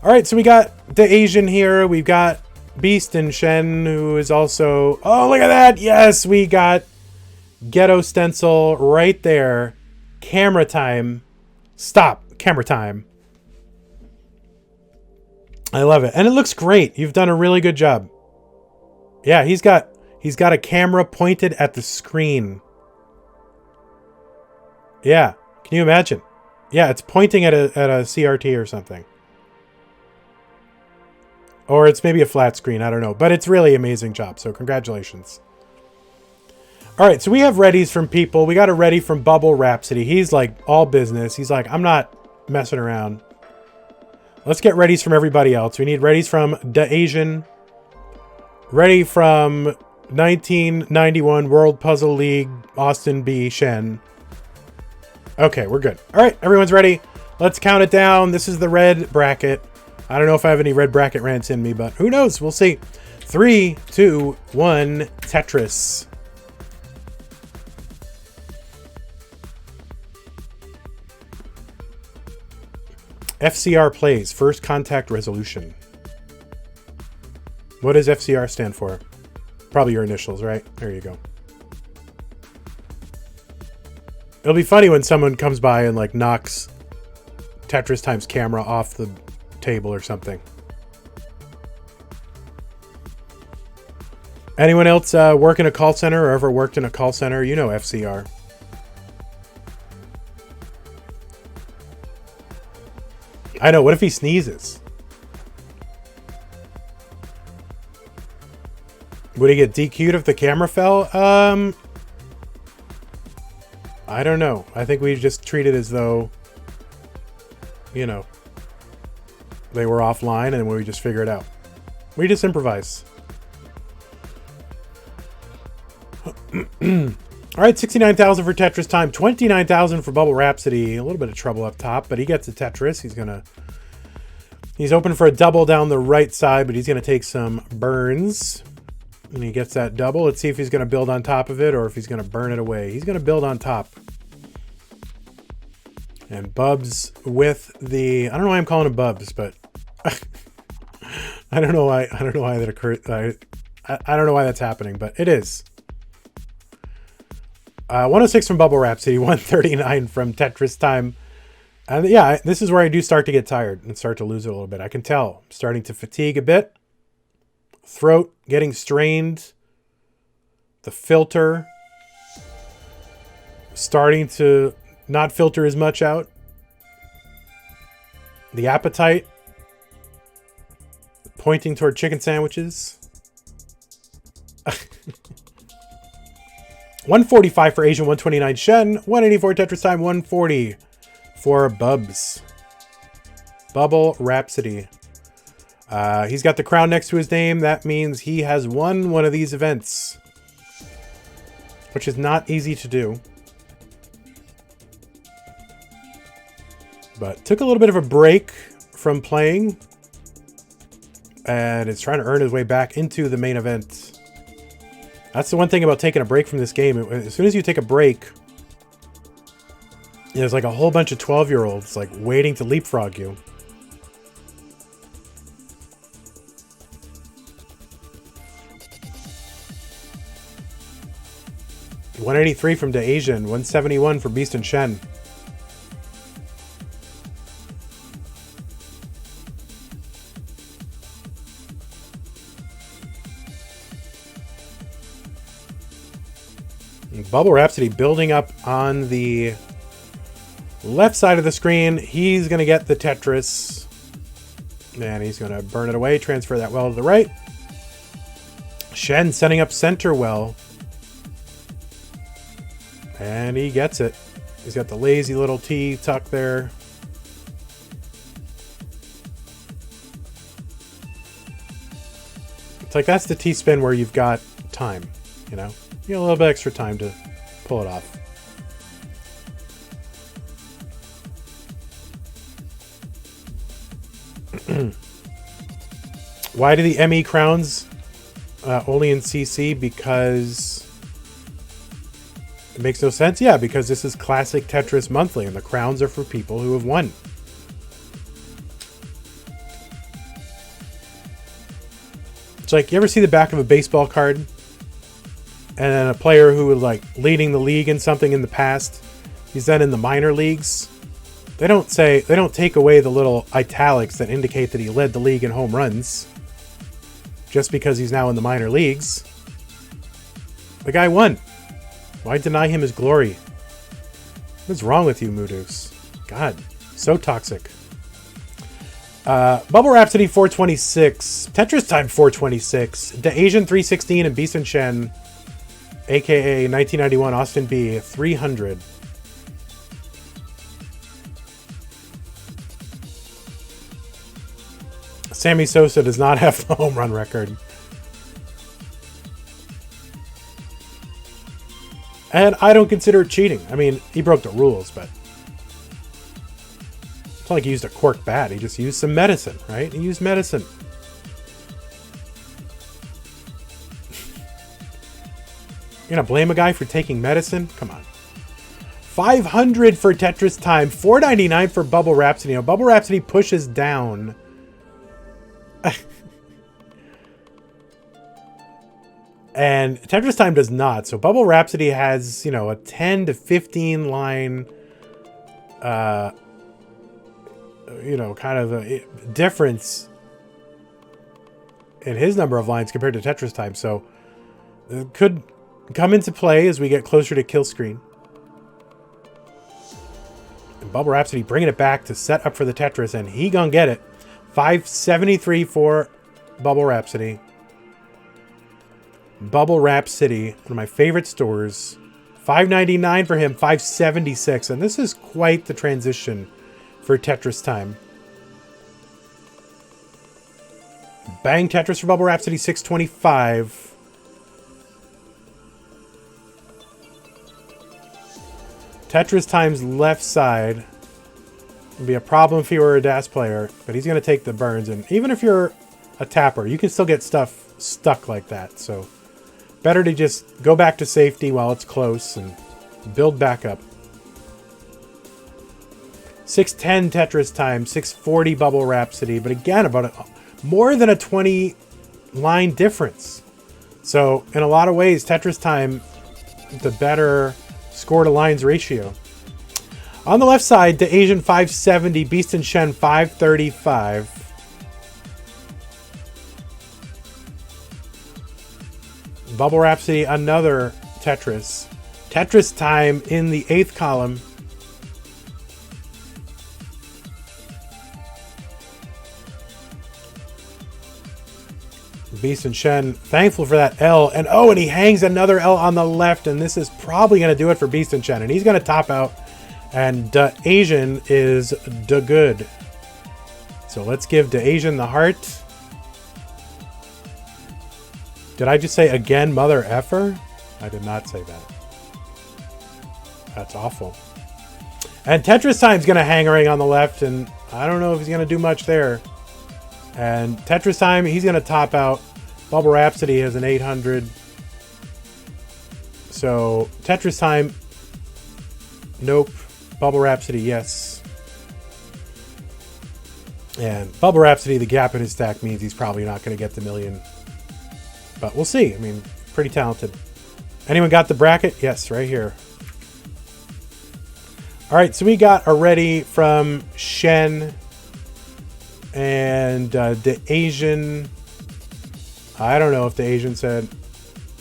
All right, so we got DaAsiann here. We've got BeastinShen, who is also... Oh, look at that. Yes, we got Ghetto Stencil right there. Camera time. Stop. Camera time. I love it. And it looks great. You've done a really good job. Yeah, he's got a camera pointed at the screen. Yeah. Can you imagine? Yeah, it's pointing at a CRT or something. Or it's maybe a flat screen. I don't know. But it's really amazing job. So congratulations. All right. So we have readies from people. We got a ready from BubbleRhapsody. He's like all business. He's like, I'm not messing around. Let's get readies from everybody else. We need readies from DaAsiann. Ready from 1991 WorldPuzzleLeague Austin B. Shen. Okay, we're good. All right, everyone's ready. Let's count it down. This is the red bracket. I don't know if I have any red bracket rants in me, but who knows? We'll see. 3, 2, 1, Tetris. FCR plays, first contact resolution. What does FCR stand for? Probably your initials, right? There you go. It'll be funny when someone comes by and like knocks TetrisTime's camera off the table or something. Anyone else work in a call center or ever worked in a call center? You know FCR. I know. What if he sneezes? Would he get DQ'd if the camera fell? I don't know. I think we just treat it as though, you know, they were offline and we just figure it out. We just improvise. All right, 69,000 for TetrisTime, 29,000 for BubbleRhapsody. A little bit of trouble up top, but he gets a Tetris. He's open for a double down the right side, but he's gonna take some burns. And he gets that double. Let's see if he's gonna build on top of it or if he's gonna burn it away. He's gonna build on top. And Bubs with the, I don't know why I'm calling him Bubs, but I don't know why that occurred. I don't know why that's happening, but it is. 106 from BubbleRhapsody, 139 from TetrisTime. And yeah, this is where I do start to get tired and start to lose it a little bit. I can tell. I'm starting to fatigue a bit. Throat getting strained. The filter starting to not filter as much out. The appetite pointing toward chicken sandwiches. 145 for Asian, 129 Shen, 184 TetrisTime, 140 for Bubs. BubbleRhapsody. He's got the crown next to his name. That means he has won one of these events, which is not easy to do. But took a little bit of a break from playing and is trying to earn his way back into the main event. That's the one thing about taking a break from this game. As soon as you take a break, there's like a whole bunch of 12-year-olds like waiting to leapfrog you. $183 from DaAsiann, 171 for BeastinShen. BubbleRhapsody building up on the left side of the screen. He's going to get the Tetris. And he's going to burn it away. Transfer that well to the right. Shen setting up center well. And he gets it. He's got the lazy little T tuck there. It's like that's the T-spin where you've got time, you know? You get a little bit extra time to pull it off. Why do the ME crowns only in CC? Because it makes no sense. Yeah, because this is classic Tetris Monthly, and the crowns are for people who have won. It's like, you ever see the back of a baseball card? And then a player who was like leading the league in something in the past, he's then in the minor leagues. They don't take away the little italics that indicate that he led the league in home runs just because he's now in the minor leagues. The guy won. Why deny him his glory? What's wrong with you, Moodoos? God, so toxic. BubbleRhapsody 426, TetrisTime 426, DaAsiann 316, and BeastinShen, aka 1991 Austin B 300. Sammy Sosa does not have the home run record. And I don't consider it cheating. I mean, he broke the rules, but it's not like he used a cork bat. He just used some medicine, right? He used medicine. You're gonna blame a guy for taking medicine? Come on. 500 for TetrisTime, 499 for BubbleRhapsody. Now, BubbleRhapsody pushes down. And TetrisTime does not. So BubbleRhapsody has, you know, a 10 to 15 line, you know, kind of a difference in his number of lines compared to TetrisTime. So it could come into play as we get closer to kill screen. And BubbleRhapsody bringing it back to set up for the Tetris, and he gonna get it. 573 for BubbleRhapsody. BubbleRhapsody, one of my favorite stores. 599 for him, 576. And this is quite the transition for TetrisTime. Bang Tetris for BubbleRhapsody, 625. TetrisTime's left side would be a problem if you were a DAS player, but he's going to take the burns. And even if you're a tapper, you can still get stuff stuck like that. So better to just go back to safety while it's close and build back up. 610 TetrisTime, 640 BubbleRhapsody, but again, about more than a 20 line difference. So in a lot of ways, TetrisTime, the better score to lines ratio. On the left side, DaAsiann 570, BeastinShen 535. BubbleRhapsody, another Tetris. TetrisTime in the 8th column. BeastinShen, thankful for that L. And oh, and he hangs another L on the left, and this is probably going to do it for BeastinShen. And he's going to top out, and DaAsiann is the good. So let's give DaAsiann the heart. Did I just say again, mother effer? I did not say that. That's awful. And TetrisTime's going to hang a ring on the left, and I don't know if he's going to do much there. And TetrisTime, he's going to top out. BubbleRhapsody has an 800. So TetrisTime, nope. BubbleRhapsody, yes. And BubbleRhapsody, the gap in his stack means he's probably not going to get the million. But we'll see. I mean, pretty talented. Anyone got the bracket? Yes, right here. All right, so we got already from Shen and DaAsiann. I don't know if DaAsiann said.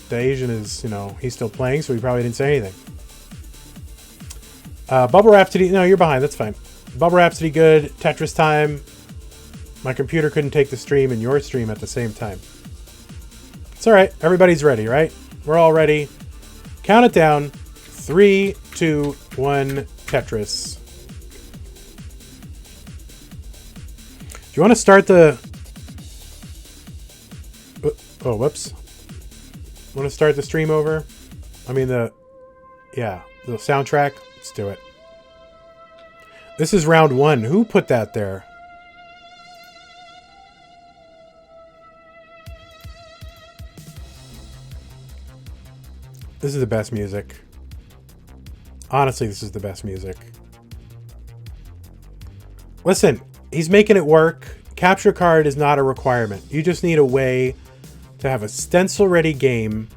DaAsiann is, you know, he's still playing, so he probably didn't say anything. BubbleRhapsody, no, you're behind. That's fine. BubbleRhapsody, good. TetrisTime. My computer couldn't take the stream and your stream at the same time. It's all right. Everybody's ready, right? We're all ready. Count it down. 3, 2, 1, Tetris. Do you want to start the... Oh, whoops. Want to start the stream over? I mean, the soundtrack. Let's do it. This is round 1. Who put that there? This is the best music. Honestly, this is the best music. Listen, he's making it work. Capture card is not a requirement. You just need a way to have a stencil-ready game.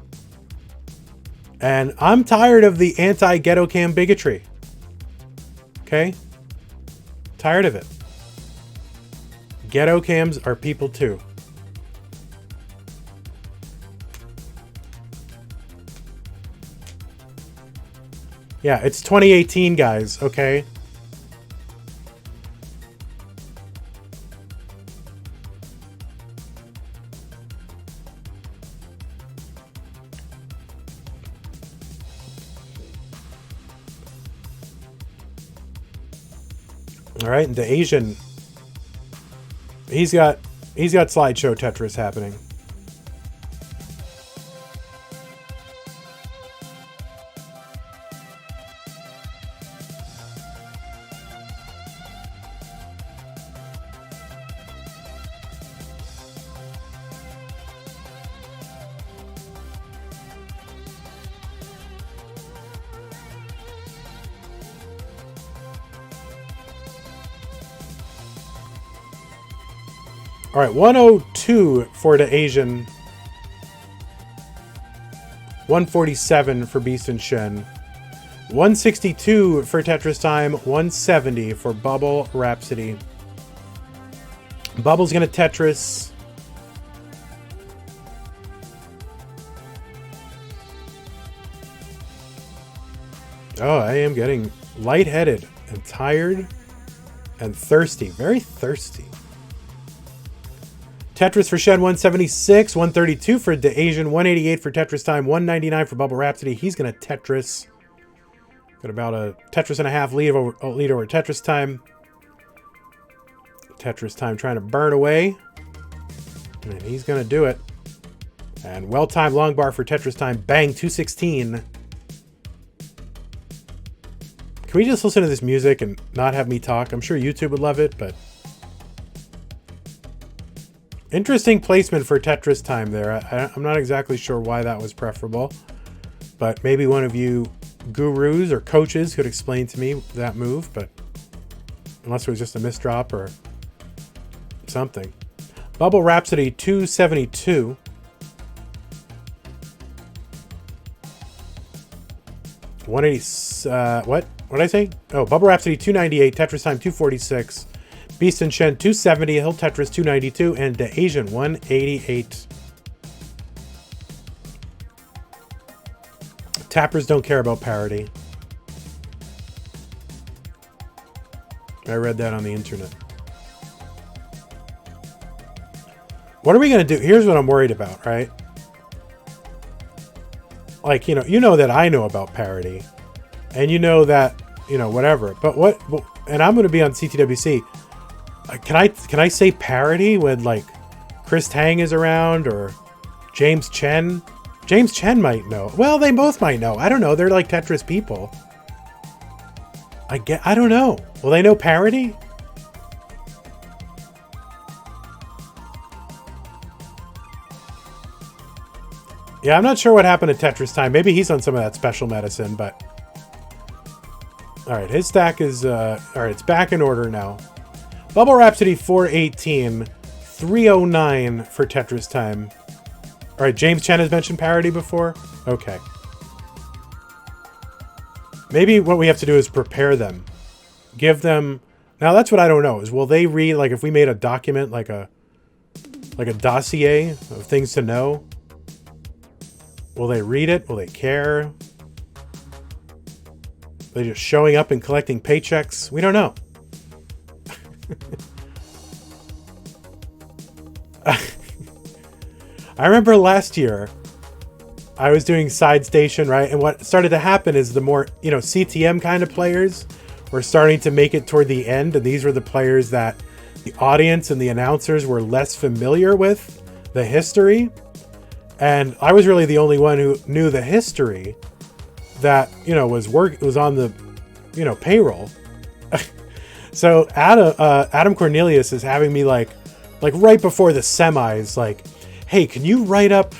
And I'm tired of the anti-ghetto cam bigotry. Okay? Tired of it. Ghetto cams are people too. Yeah, it's 2018, guys, okay? All right, and DaAsiann, he's got slideshow Tetris happening. All right, 102 for DaAsiann. 147 for BeastinShen. 162 for TetrisTime. 170 for BubbleRhapsody. Bubble's gonna Tetris. Oh, I am getting lightheaded and tired and thirsty. Very thirsty. Tetris for Shen, 176. 132 for DaAsiann. 188 for TetrisTime. 199 for BubbleRhapsody. He's going to Tetris. Got about a Tetris and a half lead over TetrisTime. TetrisTime trying to burn away. And he's going to do it. And well-timed long bar for TetrisTime. Bang, 216. Can we just listen to this music and not have me talk? I'm sure YouTube would love it, but... Interesting placement for TetrisTime there. I'm not exactly sure why that was preferable, but maybe one of you gurus or coaches could explain to me that move, but unless it was just a misdrop or something. BubbleRhapsody 272. What did I say? Oh, BubbleRhapsody 298, TetrisTime 246. BeastinShen 270, Hill Tetris 292, and DaAsiann 188. Tappers don't care about parity. I read that on the internet. What are we going to do? Here's what I'm worried about, right? Like, you know that I know about parity. And you know that, whatever. But and I'm going to be on CTWC. Can I say parody when, like, Chris Tang is around or James Chen? James Chen might know. Well, they both might know. I don't know. They're like Tetris people. I don't know. Will they know parody? Yeah, I'm not sure what happened to TetrisTime. Maybe he's on some of that special medicine, but... Alright, his stack is... Alright, it's back in order now. BubbleRhapsody 418, 309 for TetrisTime. All right, James Chen has mentioned parody before. Okay. Maybe what we have to do is prepare them. Give them... Now, that's what I don't know, is will they read, like, if we made a document, like a dossier of things to know, will they read it? Will they care? Are they just showing up and collecting paychecks? We don't know. I remember last year I was doing Side Station, right? And what started to happen is the more, CTM kind of players were starting to make it toward the end. And these were the players that the audience and the announcers were less familiar with the history. And I was really the only one who knew the history that, was on the, payroll. So Adam Cornelius is having me like right before the semis, like, hey, can you write up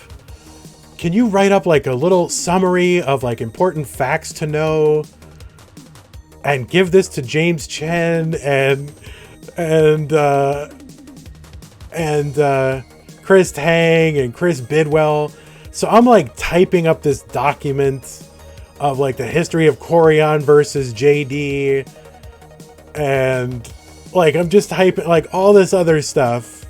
like a little summary of like important facts to know and give this to James Chris Tang and Chris Bidwell. So I'm like typing up this document of like the history of Corian versus JD. And like, I'm just typing like all this other stuff.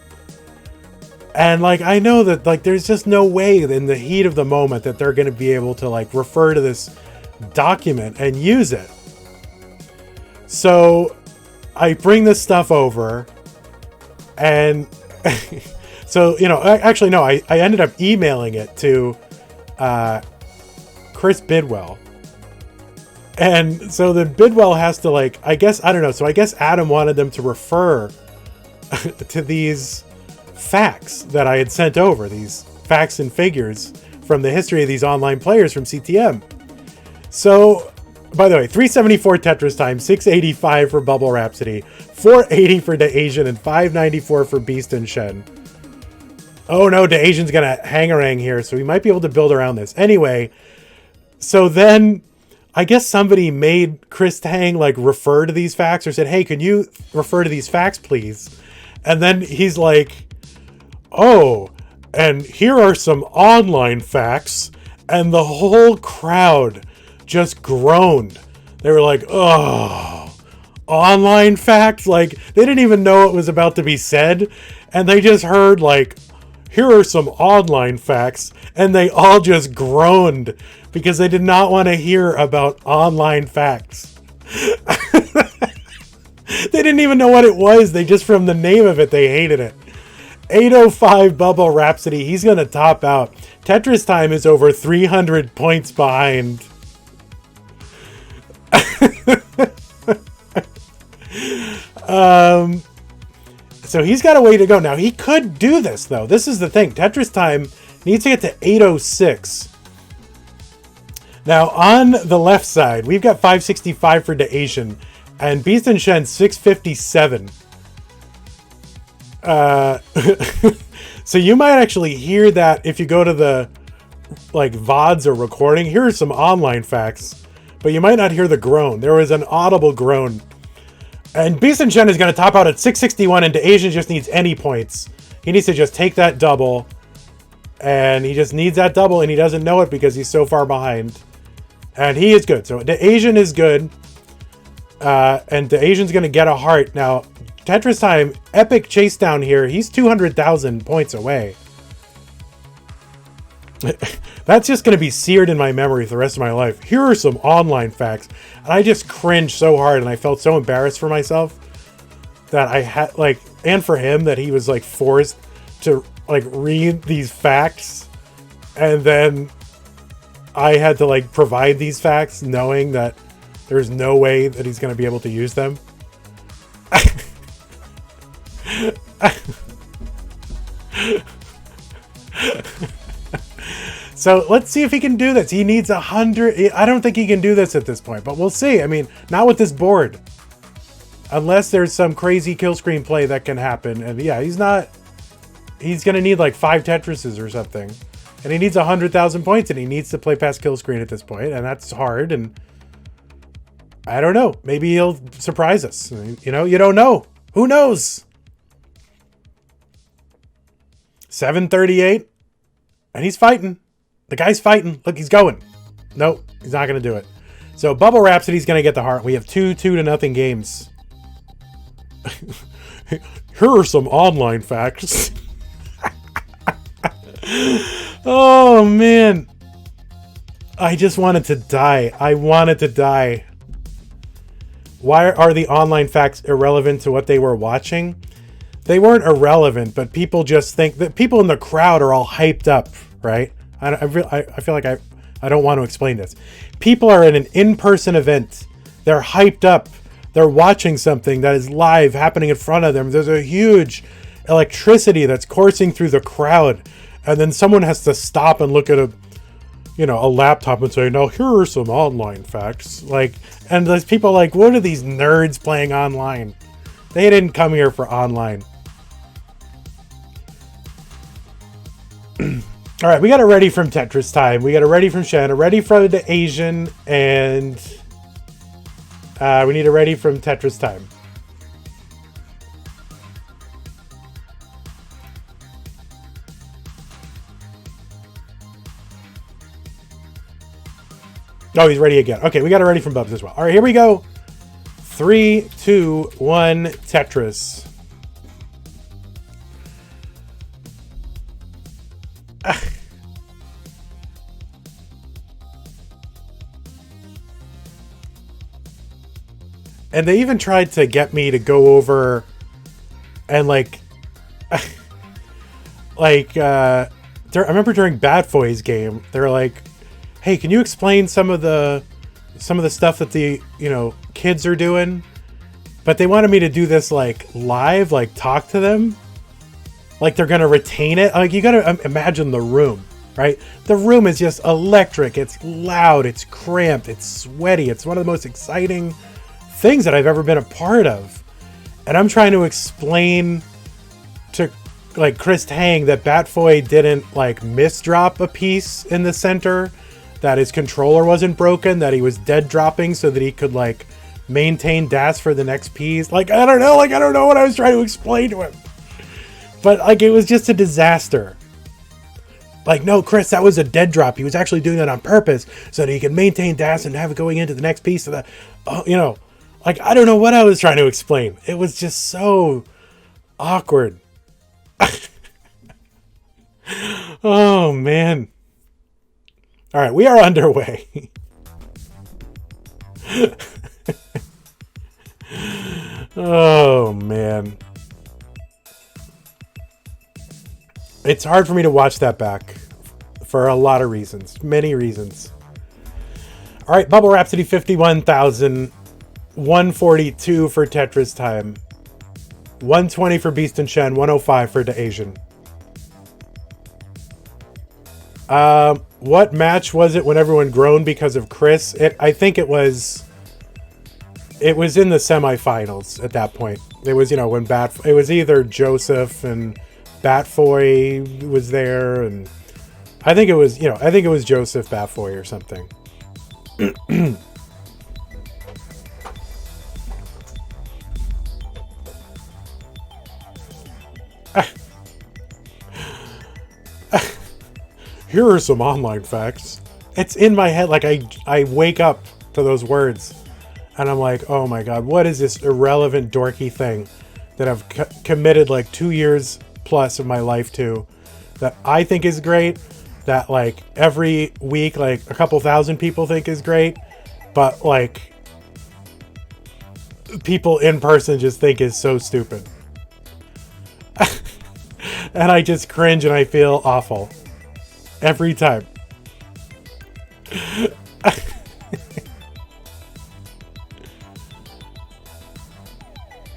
And like, I know that like, there's just no way in the heat of the moment that they're going to be able to like refer to this document and use it. So I bring this stuff over and so, you know, actually, no, I ended up emailing it to Chris Bidwell. And so then Bidwell has to like, I guess, I don't know. So I guess Adam wanted them to refer to these facts that I had sent over, these facts and figures from the history of these online players from CTM. So, by the way, 374 TetrisTime, 685 for BubbleRhapsody, 480 for DaAsiann, and 594 for BeastinShen. Oh no, DaAsiann's gonna hang-a-rang here, so we might be able to build around this. Anyway, so then I guess somebody made Chris Tang like refer to these facts, or said, hey, can you refer to these facts, please? And then he's like, oh, and here are some online facts. And the whole crowd just groaned. They were like, oh, online facts? Like, they didn't even know what was about to be said. And they just heard like, here are some online facts. And they all just groaned because they did not want to hear about online facts. They didn't even know what it was. They just, from the name of it, they hated it. 805 BubbleRhapsody. He's going to top out. TetrisTime is over 300 points behind. So he's got a way to go. Now, he could do this, though. This is the thing. TetrisTime needs to get to 806. Now, on the left side, we've got 565 for DaAsiann and BeastinShen 657. So you might actually hear that if you go to the like VODs or recording. Here are some online facts, but you might not hear the groan. There was an audible groan. And BeastinShen is going to top out at 661, and DaAsiann just needs any points. He needs to just take that double, and he just needs that double, and he doesn't know it because he's so far behind. And he is good. So DaAsiann is good, and DaAsiann's going to get a heart. Now, TetrisTime, epic Chasedown here. He's 200,000 points away. That's just going to be seared in my memory for the rest of my life. Here are some online facts. And I just cringed so hard, and I felt so embarrassed for myself that I had, like, and for him, that he was, like, forced to, like, read these facts. And then I had to, like, provide these facts knowing that there's no way that he's going to be able to use them. So let's see if he can do this. He needs 100. I don't think he can do this at this point, but we'll see. I mean, not with this board. Unless there's some crazy kill screen play that can happen. And yeah, he's not. He's going to need like 5 Tetrises or something. And he needs 100,000 points, and he needs to play past kill screen at this point. And that's hard. And I don't know. Maybe he'll surprise us. You know, you don't know. Who knows? 738. And he's fighting. The guy's fighting. Look, he's going. Nope, he's not going to do it. So BubbleRhapsody's going to get the heart. We have 2-2-0 games. Here are some online facts. Oh, man. I just wanted to die. I wanted to die. Why are the online facts irrelevant to what they were watching? They weren't irrelevant, but people just think that people in the crowd are all hyped up, right? I feel like I don't want to explain this. People are in an in-person event. They're hyped up. They're watching something that is live happening in front of them. There's a huge electricity that's coursing through the crowd. And then someone has to stop and look at a laptop and say, "Now here are some online facts." Like, and there's people like, what are these nerds playing online? They didn't come here for online. All right, we got a ready from TetrisTime. We got a ready from Shen, a ready from DaAsiann, and we need a ready from TetrisTime. Oh, he's ready again. Okay, we got it ready from Bubs as well. All right, here we go. 3, 2, 1, Tetris. And they even tried to get me to go over and like, I remember during Bad Boy's game, they were like, "Hey, can you explain some of the stuff that the kids are doing?" But they wanted me to do this like live, like talk to them, like they're gonna retain it. Like you gotta imagine the room, right? The room is just electric. It's loud. It's cramped. It's sweaty. It's one of the most exciting things that I've ever been a part of. And I'm trying to explain to like Chris Tang that Batfoy didn't like misdrop a piece in the center, that his controller wasn't broken, that he was dead dropping so that he could like maintain DAS for the next piece. Like I don't know what I was trying to explain to him. But like it was just a disaster. Like, no, Chris, that was a dead drop. He was actually doing that on purpose so that he could maintain DAS and have it going into the next piece of the like, I don't know what I was trying to explain. It was just so awkward. Oh, man. All right, we are underway. Oh, man. It's hard for me to watch that back for a lot of reasons. Many reasons. All right, BubbleRhapsody 51,000. 142 for TetrisTime, 120 for BeastinShen, 105 for DaAsiann. What match was it when everyone groaned because of Chris? I think it was in the semifinals at that point. It was, when it was either Joseph and Batfoy was there, and I think it was, Joseph, Batfoy or something. Here are some online facts. It's in my head. Like I wake up to those words and I'm like, oh my God, what is this irrelevant dorky thing that I've committed like 2 years plus of my life to, that I think is great, that like every week, like a couple thousand people think is great, but like people in person just think is so stupid. And I just cringe and I feel awful every time.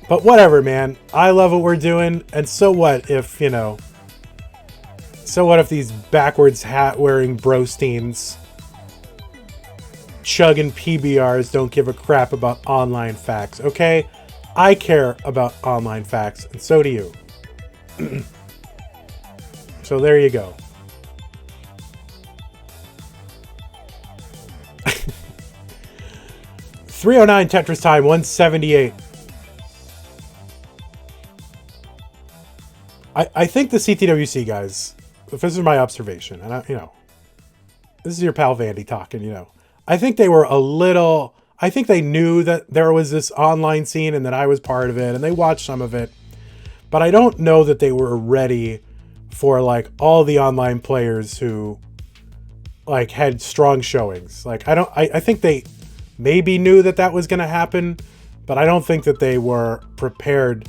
But whatever, man. I love what we're doing. And so what if, so what if these backwards hat wearing brosteins chugging PBRs don't give a crap about online facts, okay? I care about online facts, and so do you. So there you go. $309 Tetris time, 178. I think the CTWC guys, if this is my observation, and this is your pal Vandy talking, I think they were I think they knew that there was this online scene and that I was part of it, and they watched some of it, but I don't know that they were ready for like all the online players who like had strong showings. Like I think they maybe knew that was going to happen, but I don't think that they were prepared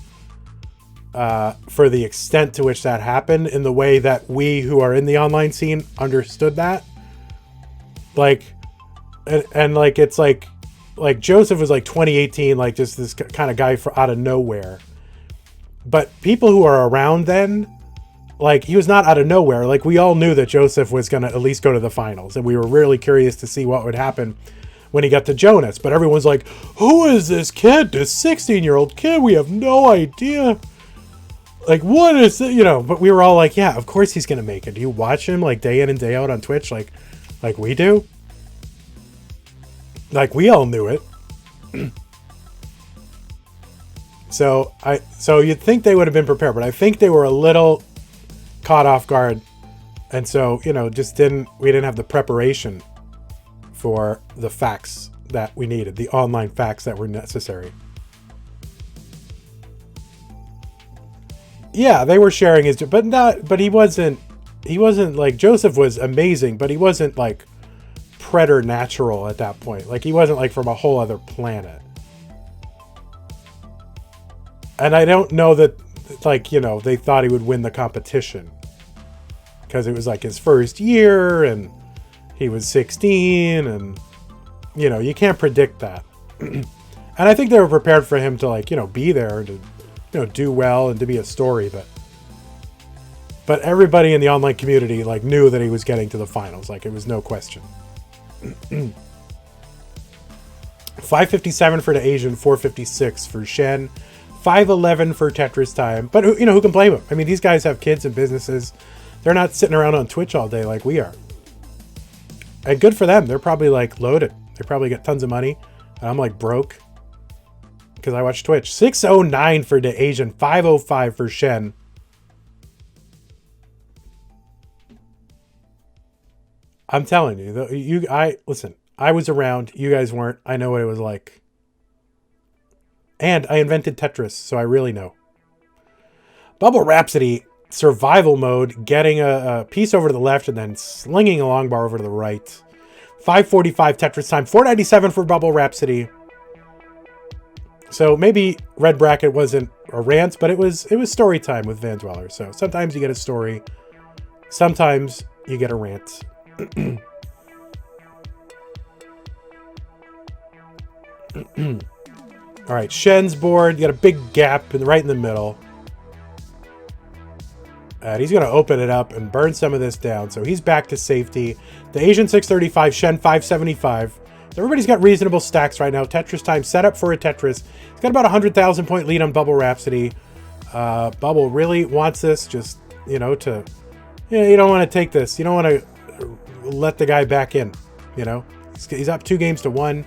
for the extent to which that happened in the way that we who are in the online scene understood that. Like, and like, it's like Joseph was like 2018, like just this kind of guy out of nowhere. But people who are around then, like he was not out of nowhere. Like we all knew that Joseph was going to at least go to the finals, and we were really curious to see what would happen when he got to Jonas. But everyone's like, who is this kid? This 16-year-old kid? We have no idea. Like, what is it? But we were all like, yeah, of course he's going to make it. Do you watch him like day in and day out on Twitch? Like we do? Like we all knew it. So you'd think they would have been prepared, but I think they were a little caught off guard. And so, we didn't have the preparation for the facts that we needed, the online facts that were necessary. Yeah, they were sharing his, but he wasn't like, Joseph was amazing, but he wasn't like preternatural at that point. Like, he wasn't like from a whole other planet. And I don't know that, like, you know, they thought he would win the competition because it was like his first year and he was 16, and, you know, you can't predict that. And I think they were prepared for him to, like, you know, be there, to, you know, do well and to be a story, but everybody in the online community, like, knew that he was getting to the finals. Like, it was no question. 557 for DaAsiann, 456 for Shen, 511 for TetrisTime. But, you know, who can blame him? I mean, these guys have kids and businesses. They're not sitting around on Twitch all day like we are. And good for them. They're probably, like, loaded. They probably get tons of money. And I'm, like, broke because I watch Twitch. 609 for DaAsiann, 505 for Shen. I'm telling you, listen, I was around. You guys weren't. I know what it was like. And I invented Tetris, so I really know. BubbleRhapsody, survival mode, getting a piece over to the left and then slinging a long bar over to the right. 545 TetrisTime, 497 for BubbleRhapsody. So maybe Red Bracket wasn't a rant, but it was story time with vandweller. So sometimes you get a story, sometimes you get a rant. All right, Shen's board. You got a big gap right in the middle. And he's going to open it up and burn some of this down. So he's back to safety. DaAsiann 635, Shen 575. So everybody's got reasonable stacks right now. TetrisTime set up for a Tetris. He's got about 100,000 point lead on BubbleRhapsody. Bubble really wants this, just, you know, to, you know, you don't want to take this. You don't want to let the guy back in, you know. He's up 2-1.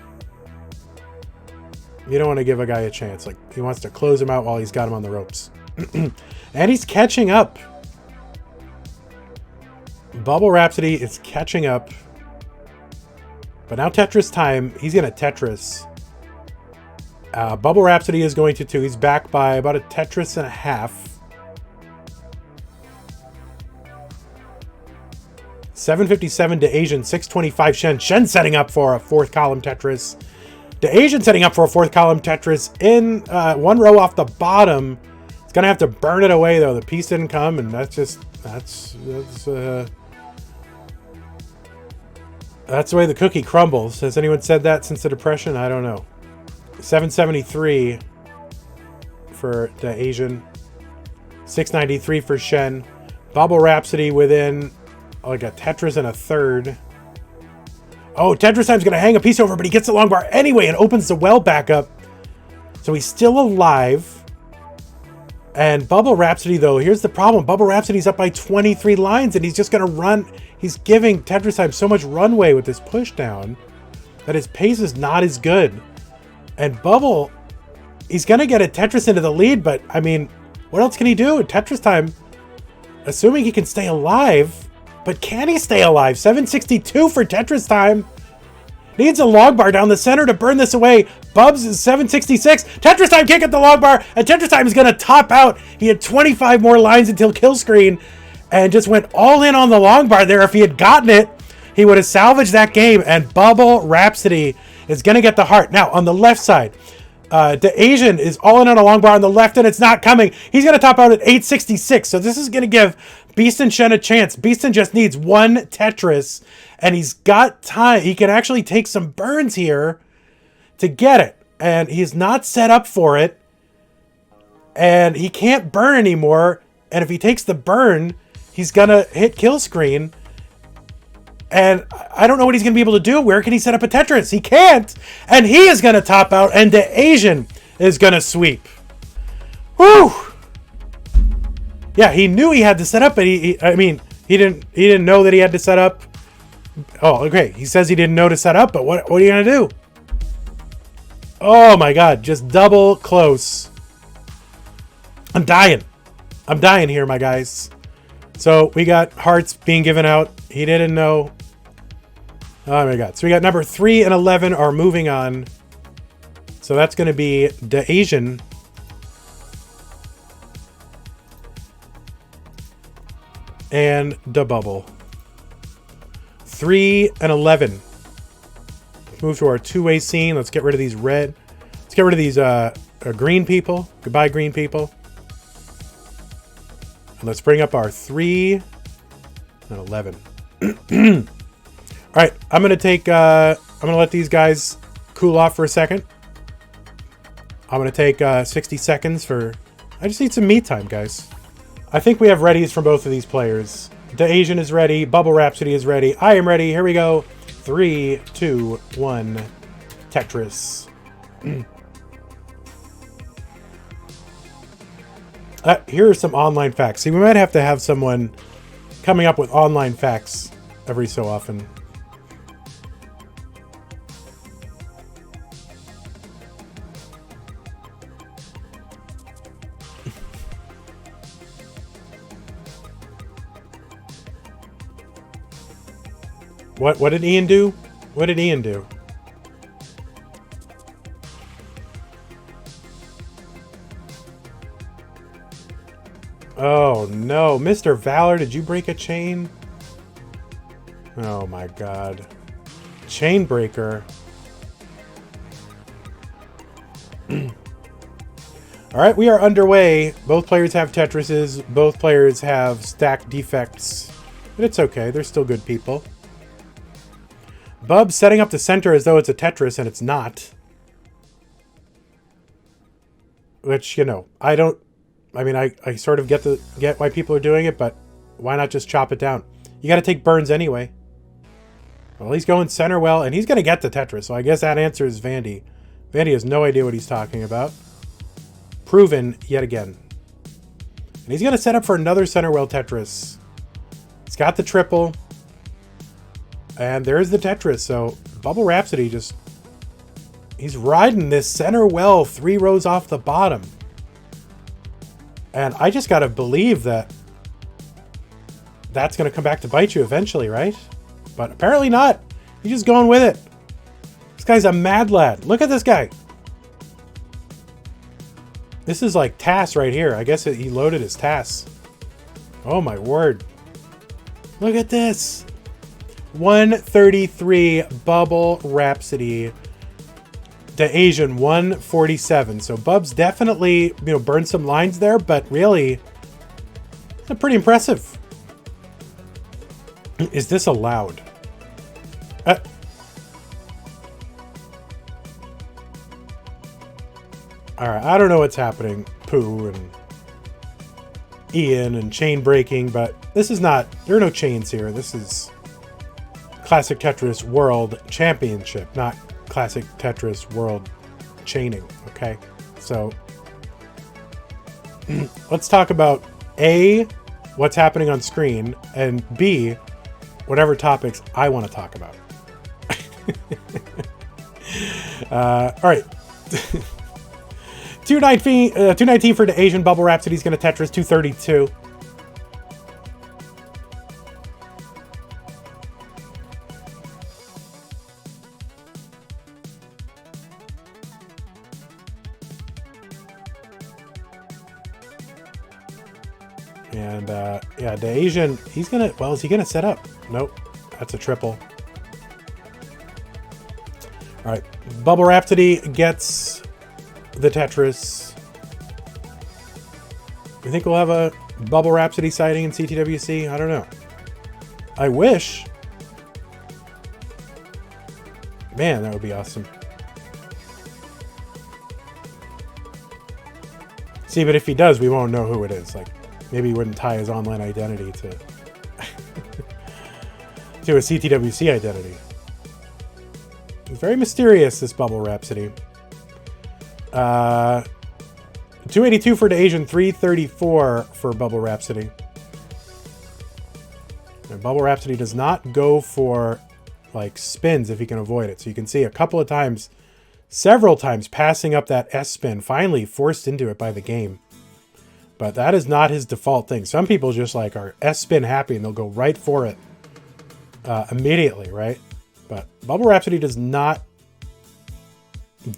You don't want to give a guy a chance. Like, he wants to close him out while he's got him on the ropes. And he's catching up. BubbleRhapsody is catching up. But now TetrisTime, he's going to Tetris. BubbleRhapsody is going to too. He's back by about a Tetris and a half. 757 DaAsiann, 625 Shen. Shen setting up for a fourth column Tetris. DaAsiann setting up for a fourth column Tetris in one row off the bottom. It's going to have to burn it away, though. The piece didn't come, and that's the way the cookie crumbles. Has anyone said that since the Depression? I don't know. 773 for DaAsiann. 693 for Shen. BubbleRhapsody within like a Tetris and a third. Oh, TetrisTime's going to hang a piece over, but he gets the long bar anyway and opens the well back up. So he's still alive. And BubbleRhapsody, though, here's the problem. BubbleRhapsody's up by 23 lines, and he's just going to run. He's giving TetrisTime so much runway with this push down that his pace is not as good. And Bubble, he's going to get a Tetris into the lead, but, I mean, what else can he do? TetrisTime, assuming he can stay alive, but can he stay alive? 762 for TetrisTime. Needs a log bar down the center to burn this away. Bubs is 766. TetrisTime can't get the log bar, and TetrisTime is going to top out. He had 25 more lines until kill screen and just went all in on the long bar there. If he had gotten it, he would have salvaged that game, and BubbleRhapsody is going to get the heart. Now, on the left side, DaAsiann is all in on a long bar on the left, and it's not coming. He's going to top out at 866, so this is going to give BeastinShen a chance. Beastin just needs one Tetris, and he's got time. He can actually take some burns here to get it, and he's not set up for it, and he can't burn anymore, and if he takes the burn, he's going to hit kill screen, and I don't know what he's going to be able to do. Where can he set up a Tetris? He can't, and he is going to top out, and DaAsiann is going to sweep. Whew! Yeah, he knew he had to set up, but he didn't know that he had to set up. Oh, okay. He says he didn't know to set up, but what are you going to do? Oh my God, just double close. I'm dying. I'm dying here, my guys. So we got hearts being given out. He didn't know. Oh my god. So we got number 3 and 11 are moving on. So that's going to be DaAsiann. And DaBubble. 3 and 11. Let's move to our two-way scene. Let's get rid of these red. Let's get rid of these green people. Goodbye, green people. And let's bring up our 3 and 11. All right, I'm gonna take. I'm gonna let these guys cool off for a second. I'm gonna take 60 seconds for. I just need some me time, guys. I think we have readies from both of these players. DaAsiann is ready. BubbleRhapsody is ready. I am ready. Here we go. 3, 2, 1. Tetris. Here are some online facts. See, we might have to have someone coming up with online facts every so often. What did Ian do? What did Ian do? Oh no, Mr. Valor, did you break a chain? Oh my god. Chain breaker. Alright, we are underway. Both players have Tetrises. Both players have stack defects. But it's okay, they're still good people. Bub setting up the center as though it's a Tetris and it's not. Which, you know, I mean, I sort of get why people are doing it, but why not just chop it down? You got to take burns anyway. Well, he's going center well, and he's going to get the Tetris, so I guess that answers Vandy. Vandy has no idea what he's talking about. Proven yet again. And he's going to set up for another center well Tetris. He's got the triple. And there's the Tetris, so BubbleRhapsody just... He's riding this center well 3 rows off the bottom. And I just gotta believe that that's gonna come back to bite you eventually, right? But apparently not. He's just going with it. This guy's a mad lad. Look at this guy. This is like TAS right here. I guess he loaded his TAS. Oh my word. Look at this. 133 BubbleRhapsody. DaAsiann 147. So Bub's definitely, burned some lines there, but really, it's pretty impressive. Is this allowed? All right, I don't know what's happening. Pooh and Ian and chain breaking, but this is not, there are no chains here. This is Classic Tetris World Championship, not Classic Tetris World Chaining, okay? So, let's talk about A, what's happening on screen, and B, whatever topics I want to talk about. All right. 219 for DaAsiann. BubbleRhapsody's going to Tetris 232. And yeah, DaAsiann, he's gonna, well, is he gonna set up? Nope, that's a triple. All right, BubbleRhapsody gets the Tetris. You think we'll have a BubbleRhapsody sighting in CTWC? I don't know. I wish. Man, that would be awesome. See, but if he does, we won't know who it is. Like, maybe he wouldn't tie his online identity to to a CTWC identity. It's very mysterious, this BubbleRhapsody. 282 for DaAsiann, 334 for BubbleRhapsody. And BubbleRhapsody does not go for like spins if he can avoid it. So you can see a couple of times, several times passing up that S spin, finally forced into it by the game. But that is not his default thing. Some people just like are S spin happy and they'll go right for it immediately, right? But BubbleRhapsody does not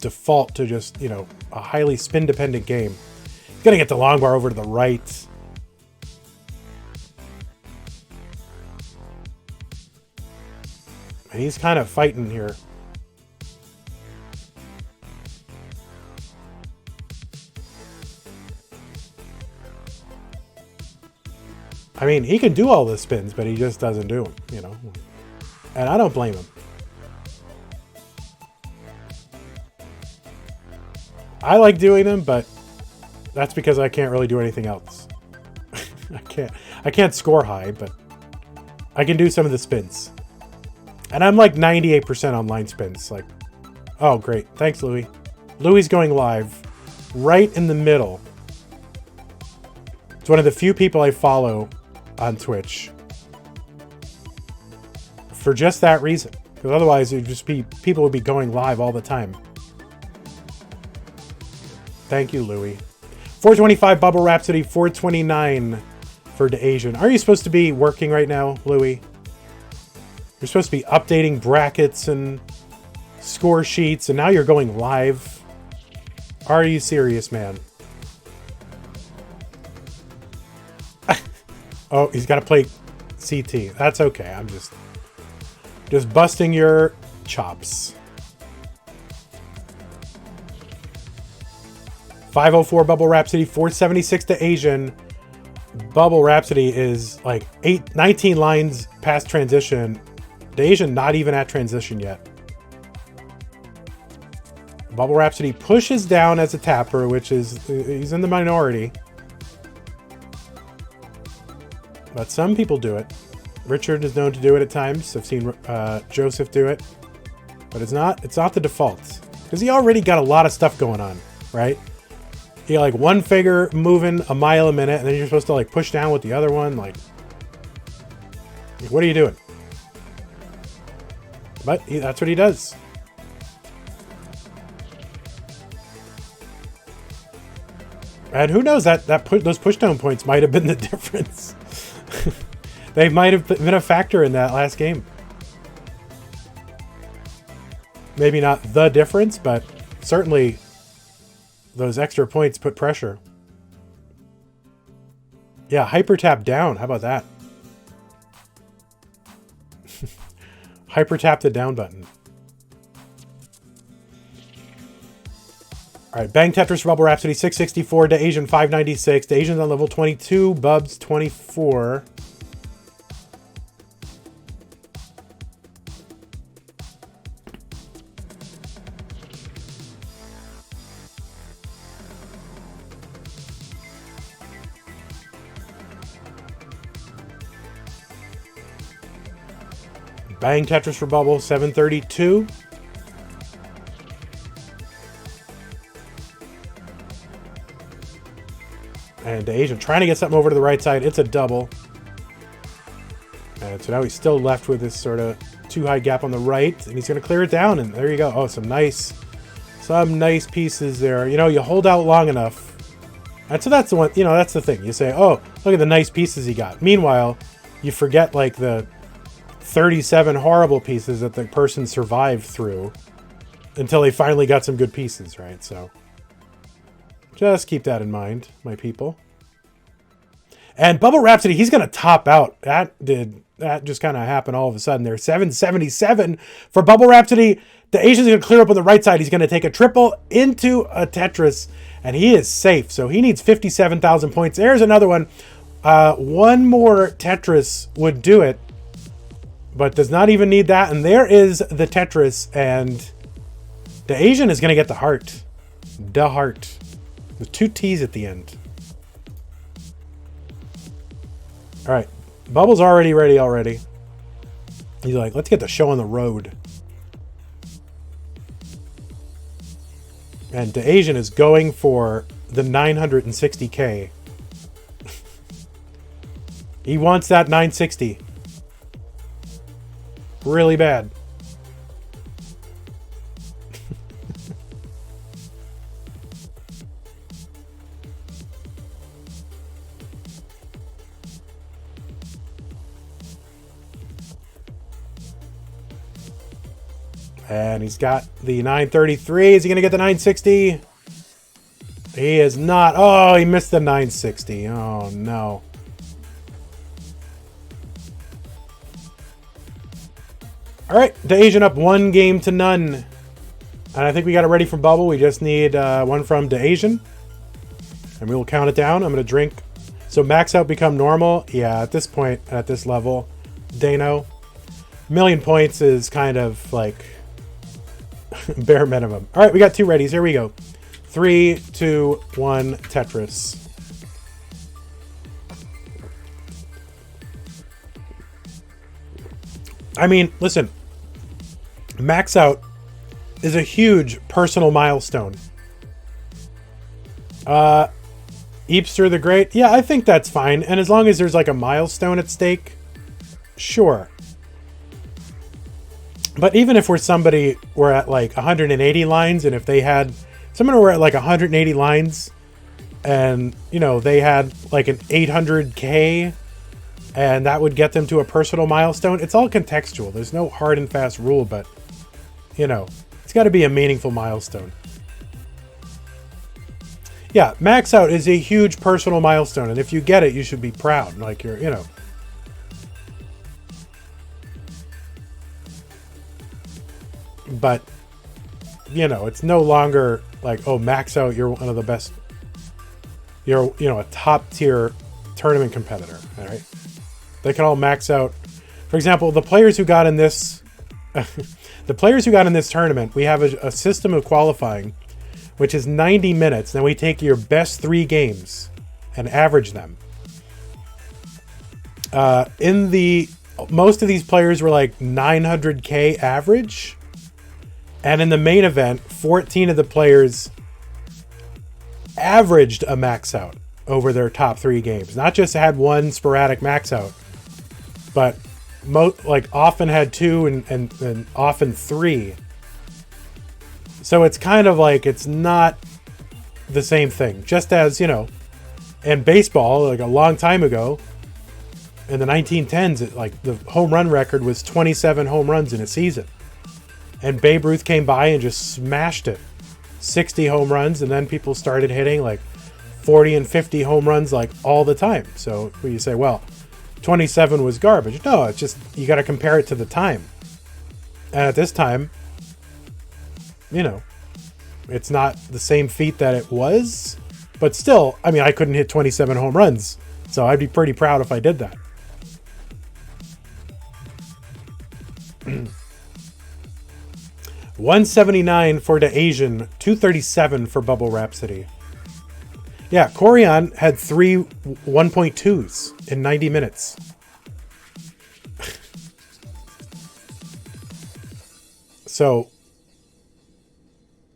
default to just, you know, a highly spin-dependent game. He's going to get the long bar over to the right. And he's kind of fighting here. I mean, he can do all the spins, but he just doesn't do them, you know. And I don't blame him. I like doing them, but that's because I can't really do anything else. I can't score high, but I can do some of the spins. And I'm like 98% on line spins. Like, oh, great. Thanks, Louis. Louis going live right in the middle. It's one of the few people I follow on Twitch for just that reason. Because otherwise, it would just be people would be going live all the time. Thank you, Louis. 425 BubbleRhapsody, 429 for DaAsiann. Are you supposed to be working right now, Louis? You're supposed to be updating brackets and score sheets, and now you're going live. Are you serious, man? Oh, he's got to play CT. That's okay. I'm just busting your chops. 504 BubbleRhapsody, 476 DaAsiann. BubbleRhapsody is like 19 lines past transition. DaAsiann not even at transition yet. BubbleRhapsody pushes down as a tapper, which is, he's in the minority. But some people do it. Richard is known to do it at times. I've seen Joseph do it. But it's not the default. Because he already got a lot of stuff going on, right? You got like one figure moving a mile a minute, and then you're supposed to like push down with the other one. Like what are you doing? But that's what he does. And who knows, those pushdown points might have been the difference. They might have been a factor in that last game. Maybe not the difference, but certainly those extra points put pressure. Yeah, hyper tap down. How about that? Hyper tap the down button. All right, Bang Tetris for BubbleRhapsody 664, DaAsiann 596. DaAsiann's on level 22, Bubs 24. Bang Tetris for Bubble 732. And DaAsiann trying to get something over to the right side. It's a double. And so now he's still left with this sort of too high gap on the right. And he's going to clear it down. And there you go. Oh, some nice pieces there. You know, you hold out long enough. And so that's the one, you know, that's the thing. You say, oh, look at the nice pieces he got. Meanwhile, you forget like the 37 horrible pieces that the person survived through until they finally got some good pieces, right? So just keep that in mind, my people. And BubbleRhapsody, he's going to top out. That just kind of happened all of a sudden there. 777 for BubbleRhapsody. DaAsiann's going to clear up on the right side. He's going to take a triple into a Tetris, and he is safe. So he needs 57,000 points. There's another one. One more Tetris would do it, but does not even need that. And there is the Tetris, and DaAsiann is going to get the heart. The heart. With 2 T's at the end. All right. Bubble's already ready already. He's like, let's get the show on the road. And DaAsiann is going for the 960K. He wants that 960. Really bad. And he's got the 933. Is he going to get the 960? He is not. Oh, he missed the 960. Oh, no. All right, DaAsiann up 1 game to none. And I think we got it ready from Bubble. We just need one from DaAsiann. And we will count it down. I'm going to drink. So max out, become normal. Yeah, at this point, at this level, Dano, 1,000,000 points is kind of like bare minimum. All right, we got 2 readies. Here we go. 3, 2, 1, Tetris. I mean, listen, max out is a huge personal milestone. Eepster the Great. Yeah, I think that's fine. And as long as there's like a milestone at stake, sure. But even if we're at like 180 lines, and if they had someone who were at like 180 lines and, you know, they had like an 800K and that would get them to a personal milestone, it's all contextual. There's no hard and fast rule, but, you know, it's got to be a meaningful milestone. Yeah, max out is a huge personal milestone, and if you get it, you should be proud. Like you're, you know. But, you know, it's no longer like, oh, max out, you're one of the best. You're, you know, a top tier tournament competitor. All right. They can all max out. For example, the players who got in this, the players who got in this tournament, we have a system of qualifying, which is 90 minutes. Then we take your best 3 games and average them. Most of these players were like 900K average. And in the main event, 14 of the players averaged a max out over their top 3 games. Not just had one sporadic max out, but often had 2 and often 3. So it's kind of like, it's not the same thing. Just as, you know, in baseball, like a long time ago, in the 1910s, like the home run record was 27 home runs in a season. And Babe Ruth came by and just smashed it. 60 home runs, and then people started hitting like 40 and 50 home runs like all the time. So you say, well, 27 was garbage. No, it's just, you got to compare it to the time. And at this time, you know, it's not the same feat that it was, but still, I mean, I couldn't hit 27 home runs, so I'd be pretty proud if I did that. $179 for DaAsiann, $237 for BubbleRhapsody. Yeah, Corian had 3 1.2s in 90 minutes. So,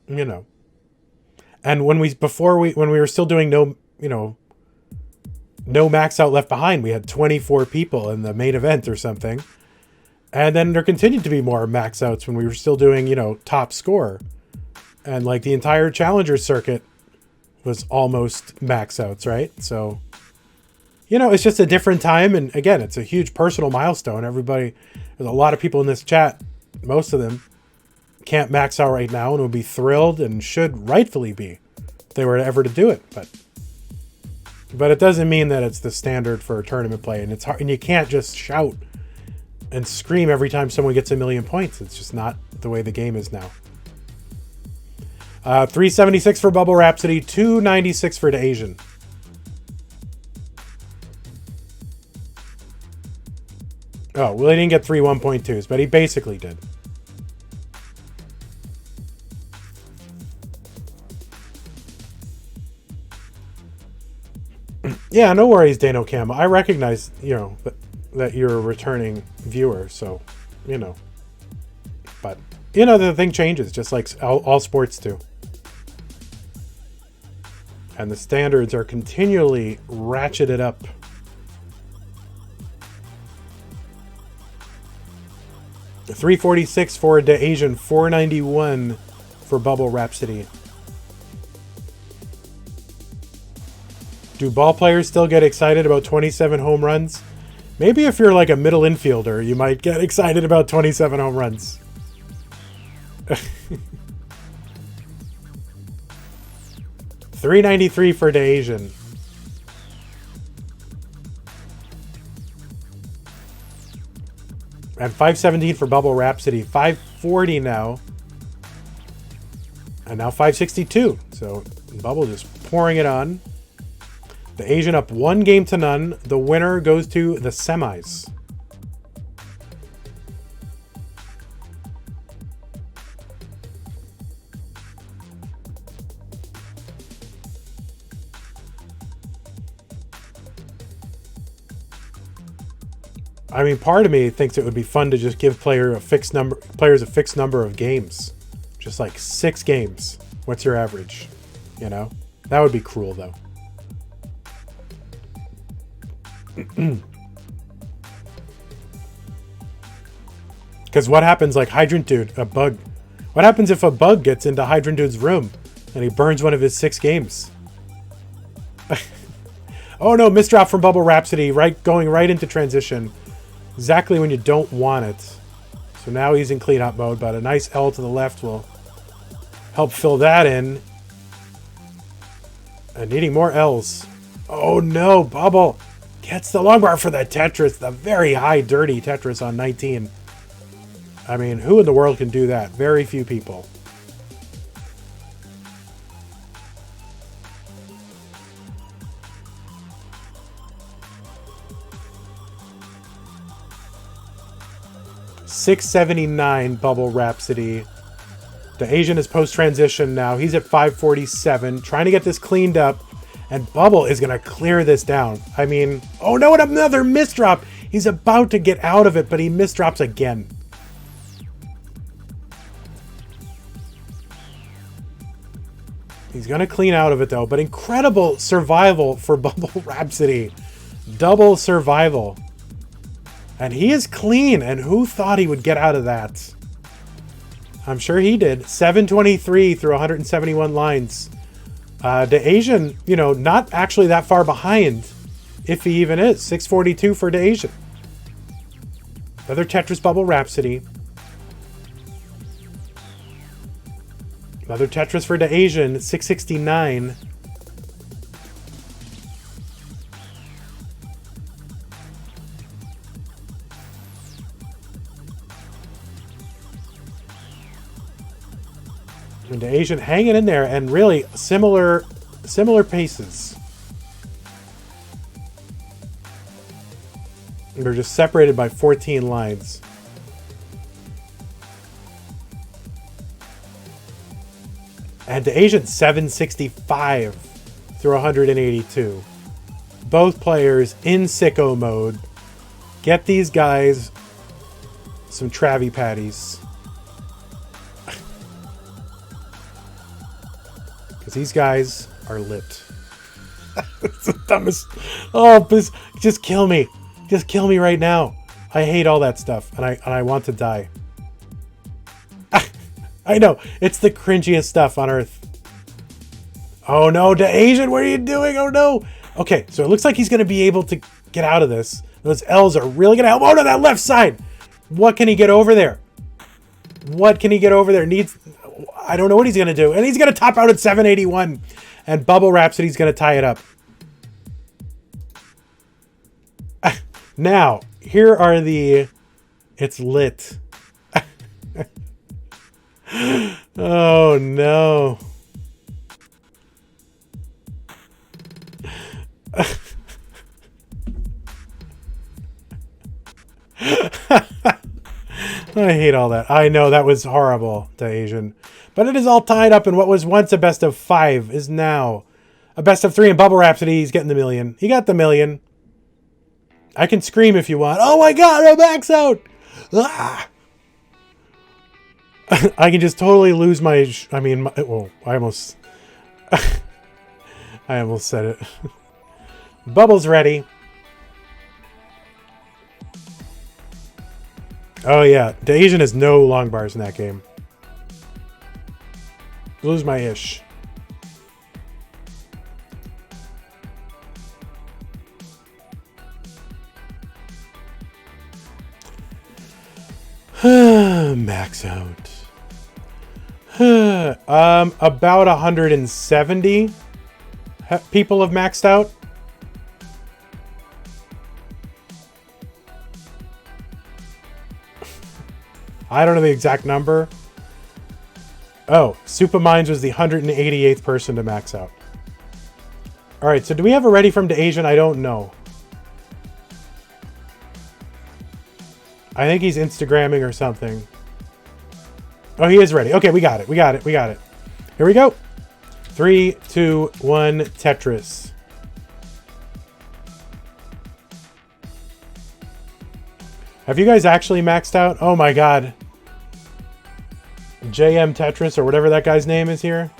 you know, and when we were still doing no max out left behind, we had 24 people in the main event or something. And then there continued to be more max outs when we were still doing, you know, top score. And like the entire challenger circuit was almost max outs, right? So, you know, it's just a different time. And again, it's a huge personal milestone. Everybody, there's a lot of people in this chat, most of them can't max out right now and would be thrilled and should rightfully be if they were ever to do it. But it doesn't mean that it's the standard for tournament play. And it's hard, and you can't just shout and scream every time someone gets 1,000,000 points. It's just not the way the game is now. 376 for BubbleRhapsody, 296 for DaAsiann. Oh, well, he didn't get 3 1.2s, but he basically did. Yeah, no worries, Dano Cam. I recognize, you know, that you're a returning viewer, so, you know. But, you know, the thing changes, just like all sports do. And the standards are continually ratcheted up. $346 for DaAsiann, $491 for BubbleRhapsody. Do ball players still get excited about 27 home runs? Maybe if you're like a middle infielder, you might get excited about 27 home runs. $3.93 for DaAsiann. And $5.17 for BubbleRhapsody. $5.40 now. And now $5.62. So Bubble just pouring it on. DaAsiann up 1-0. The winner goes to the semis. I mean, part of me thinks it would be fun to just give players a fixed number of games. Just like 6 games. What's your average? You know? That would be cruel, though. Because what happens, like Hydrant Dude, a bug. What happens if a bug gets into Hydrant Dude's room and he burns one of his 6 games? Oh no, misdrop from BubbleRhapsody, going right into transition. Exactly when you don't want it. So now he's in cleanup mode, but a nice L to the left will help fill that in. And needing more L's. Oh no, Bubble gets the long bar for the Tetris, the very high, dirty Tetris on 19. I mean, who in the world can do that? Very few people. $6.79 BubbleRhapsody. DaAsiann is post-transition now. He's at 547, trying to get this cleaned up. And Bubble is going to clear this down. I mean, oh no, and another misdrop. He's about to get out of it, but he misdrops again. He's going to clean out of it, though. But incredible survival for BubbleRhapsody. Double survival. And he is clean. And who thought he would get out of that? I'm sure he did. 723 through 171 lines. DaAsiann, you know, not actually that far behind, if he even is. 642 for DaAsiann. Another Tetris BubbleRhapsody. Another Tetris for DaAsiann, 669. And DaAsiann hanging in there, and really similar paces. They're just separated by 14 lines. And DaAsiann 765 through 182. Both players in sicko mode. Get these guys some Travie Patties. Because these guys are lit. It's the dumbest. Oh, please, just kill me. Just kill me right now. I hate all that stuff, and I want to die. I know, it's the cringiest stuff on earth. Oh no, DaAsiann, what are you doing? Oh no. Okay, so it looks like he's going to be able to get out of this. Those L's are really going to help. Oh, to that left side. What can he get over there? What can he get over there? I don't know what he's going to do. And he's going to top out at 781. And BubbleRhapsody's going to tie it up. Now, here are the... It's lit. Oh, no. I hate all that. I know, that was horrible, DaAsiann. But it is all tied up, and what was once a best of 5 is now a best of 3. And BubbleRhapsody, he's getting the million. He got the million. I can scream if you want. Oh my god, my back's out! Ah! I can just totally lose my... I almost... I almost said it. Bubble's ready. Oh yeah, DaAsiann has no long bars in that game. Lose my ish. Max out. About 170 people have maxed out. I don't know the exact number. Oh, Superminds was the 188th person to max out. All right, so do we have a ready from DaAsiann? I don't know. I think he's Instagramming or something. Oh, he is ready. Okay, we got it. We got it. We got it. Here we go. 3, 2, 1, Tetris. Have you guys actually maxed out? Oh my god. JM Tetris or whatever that guy's name is here.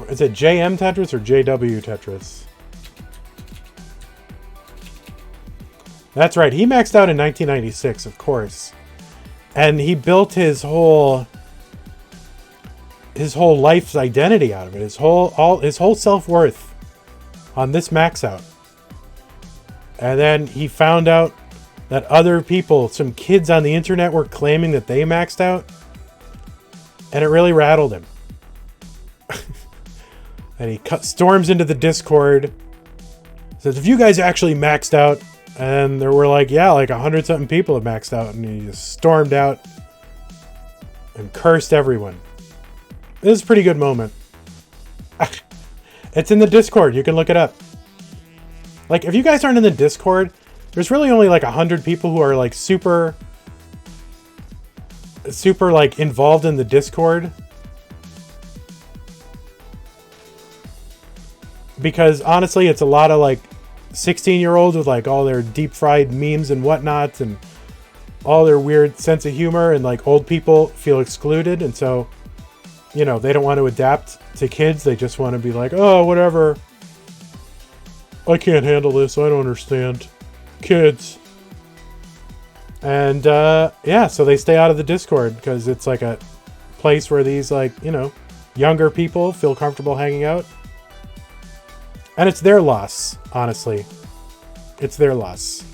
Is it JM Tetris or JW Tetris? That's right. He maxed out in 1996, of course. And he built his whole life's identity out of it. His whole self-worth on this max out. And then he found out that other people, some kids on the internet, were claiming that they maxed out. And it really rattled him. And he storms into the Discord. Says, "If you guys actually maxed out," and there were like, yeah, like 100-something people have maxed out, and he just stormed out and cursed everyone. This is a pretty good moment. It's in the Discord. You can look it up. Like, if you guys aren't in the Discord, there's really only like 100 people who are like super like involved in the Discord. Because honestly, it's a lot of like 16-year-olds with like all their deep fried memes and whatnot and all their weird sense of humor, and like old people feel excluded. And so, you know, they don't want to adapt to kids. They just want to be like, oh, whatever. I can't handle this. I don't understand. Kids. And yeah, so they stay out of the Discord because it's like a place where these like, you know, younger people feel comfortable hanging out. And it's their loss, honestly. It's their loss.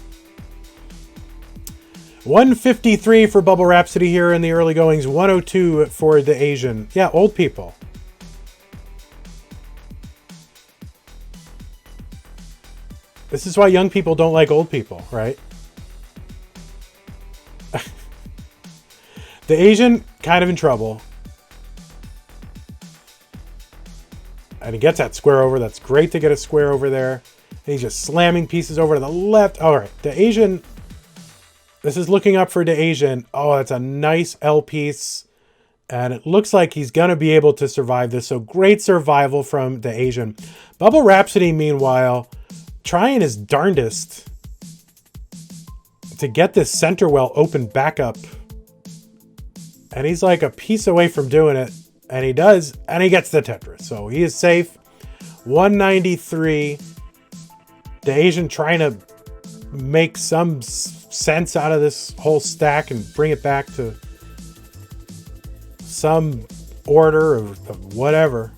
153 for BubbleRhapsody here in the early goings. 102 for DaAsiann. Yeah, old people. This is why young people don't like old people, right? DaAsiann kind of in trouble. And he gets that square over. That's great to get a square over there. And he's just slamming pieces over to the left. All right, DaAsiann. This is looking up for DaAsiann. Oh, that's a nice L piece. And it looks like he's going to be able to survive this. So great survival from DaAsiann. BubbleRhapsody, meanwhile, trying his darndest to get this center well open back up. And he's like a piece away from doing it. And he does, and he gets the Tetris. So he is safe. 193. DaAsiann trying to make some sense out of this whole stack and bring it back to some order of whatever.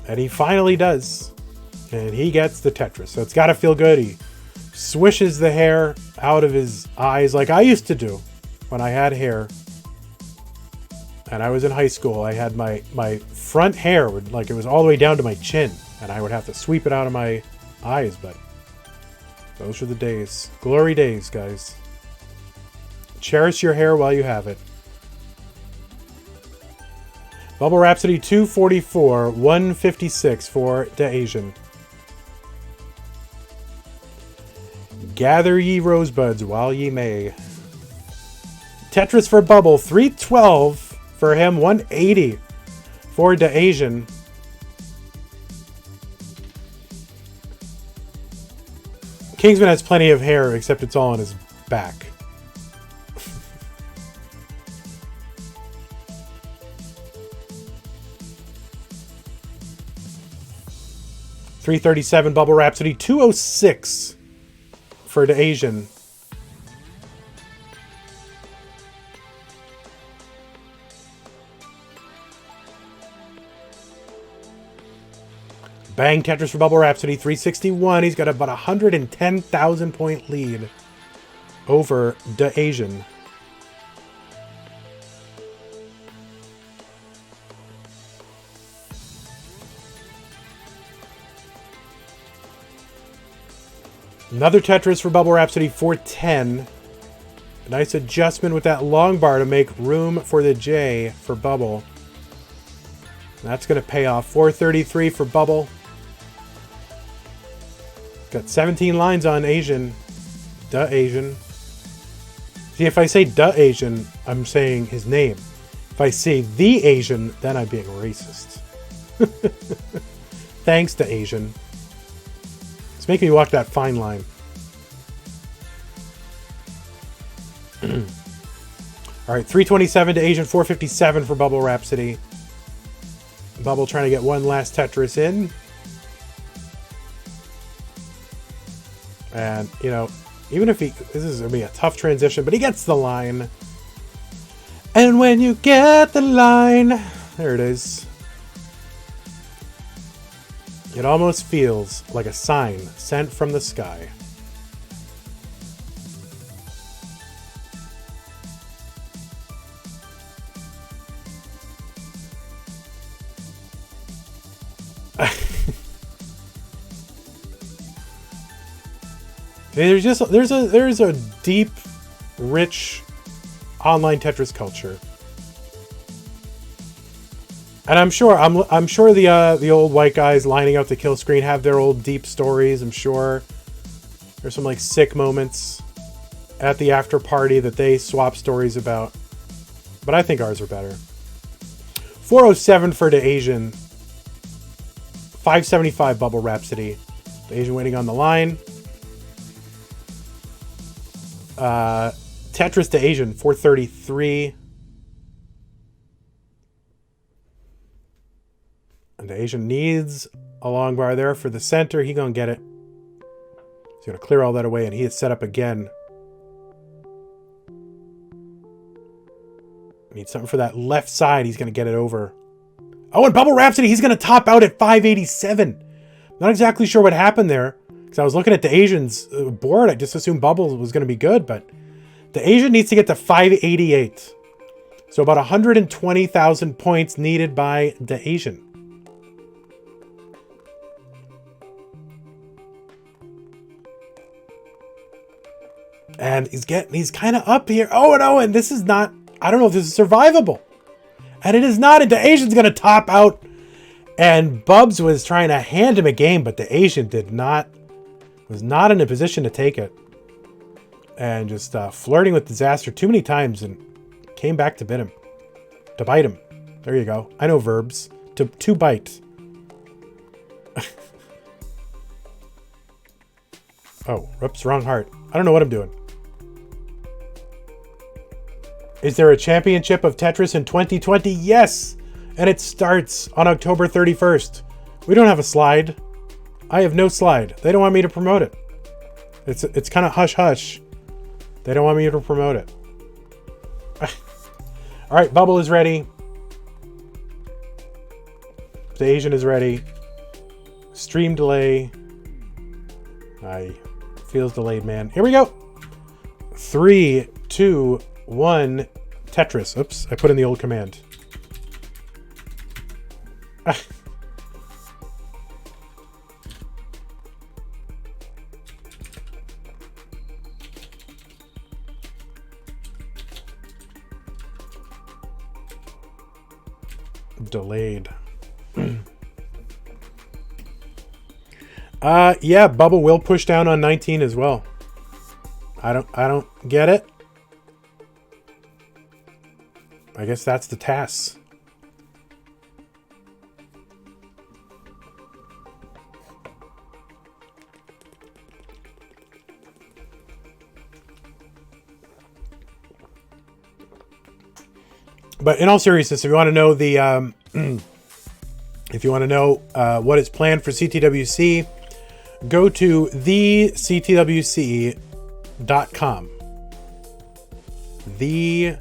And he finally does. And he gets the Tetris. So it's got to feel good. He swishes the hair out of his eyes like I used to do when I had hair. And I was in high school. I had my front hair would, like, it was all the way down to my chin, and I would have to sweep it out of my eyes. But those were the days. Glory days, guys. Cherish your hair while you have it. BubbleRhapsody 244, 156 for DaAsiann. Gather ye rosebuds while ye may. Tetris for Bubble 312. For him, 180 for DaAsiann. Kingsman has plenty of hair, except it's all on his back. $337 BubbleRhapsody, 206 for DaAsiann. Bang, Tetris for BubbleRhapsody, 361. He's got about 110,000 point lead over DaAsiann. Another Tetris for BubbleRhapsody, 410. Nice adjustment with that long bar to make room for the J for Bubble. That's going to pay off. 433 for Bubble. Got 17 lines on Asian. DaAsiann. See, if I say DaAsiann, I'm saying his name. If I say the Asian, then I'm being racist. Thanks, DaAsiann. It's making me walk that fine line. All right, 327 DaAsiann, 457 for BubbleRhapsody. Bubble trying to get one last Tetris in. And, you know, even if this is going to be a tough transition, but he gets the line. And when you get the line, there it is. It almost feels like a sign sent from the sky. There's a deep, rich online Tetris culture, and I'm sure the old white guys lining out the kill screen have their old deep stories. I'm sure there's some like sick moments at the after party that they swap stories about, but I think ours are better. 407 for DaAsiann, 575 BubbleRhapsody. DaAsiann waiting on the line. Tetris DaAsiann, 433. And DaAsiann needs a long bar there for the center. He gonna get it. He's gonna clear all that away, and he is set up again. Needs something for that left side. He's gonna get it over. Oh, and BubbleRhapsody, he's gonna top out at 587. Not exactly sure what happened there. Because I was looking at DaAsiann's board, I just assumed Bubble was going to be good, but DaAsiann needs to get to 588. So about 120,000 points needed by DaAsiann. And he's kind of up here. Oh, no, and this is not, I don't know if this is survivable. And it is not, and DaAsiann's going to top out. And Bubs was trying to hand him a game, but DaAsiann was not in a position to take it. And just flirting with disaster too many times and came back to bite him. There you go. I know verbs. To bite. Oh, whoops, wrong heart. I don't know what I'm doing. Is there a championship of Tetris in 2020? Yes! And it starts on October 31st. We don't have a slide. I have no slide. They don't want me to promote it. It's kind of hush-hush. They don't want me to promote it. All right, Bubble is ready. DaAsiann is ready. Stream delay. Feels delayed, man. Here we go. 3, 2, 1. Tetris. Oops, I put in the old command. Delayed. Yeah, Bubble will push down on 19 as well. I don't get it. I guess that's the task. But in all seriousness, if you want to know what is planned for CTWC, go to thectwc.com. thectwc.com.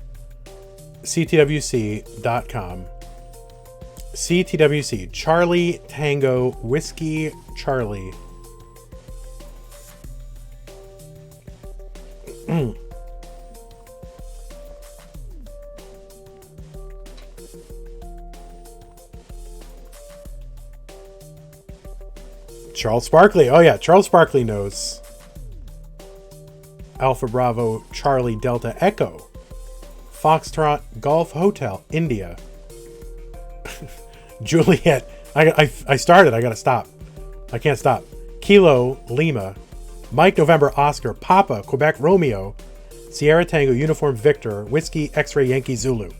CTWC. Charlie Tango Whiskey Charlie. Charles Sparkley. Oh yeah, Charles Sparkley knows. Alpha Bravo Charlie Delta Echo. Foxtrot Golf Hotel, India. Juliet. I started. I gotta stop. I can't stop. Kilo Lima. Mike November Oscar. Papa Quebec Romeo. Sierra Tango Uniform Victor. Whiskey X-Ray Yankee Zulu.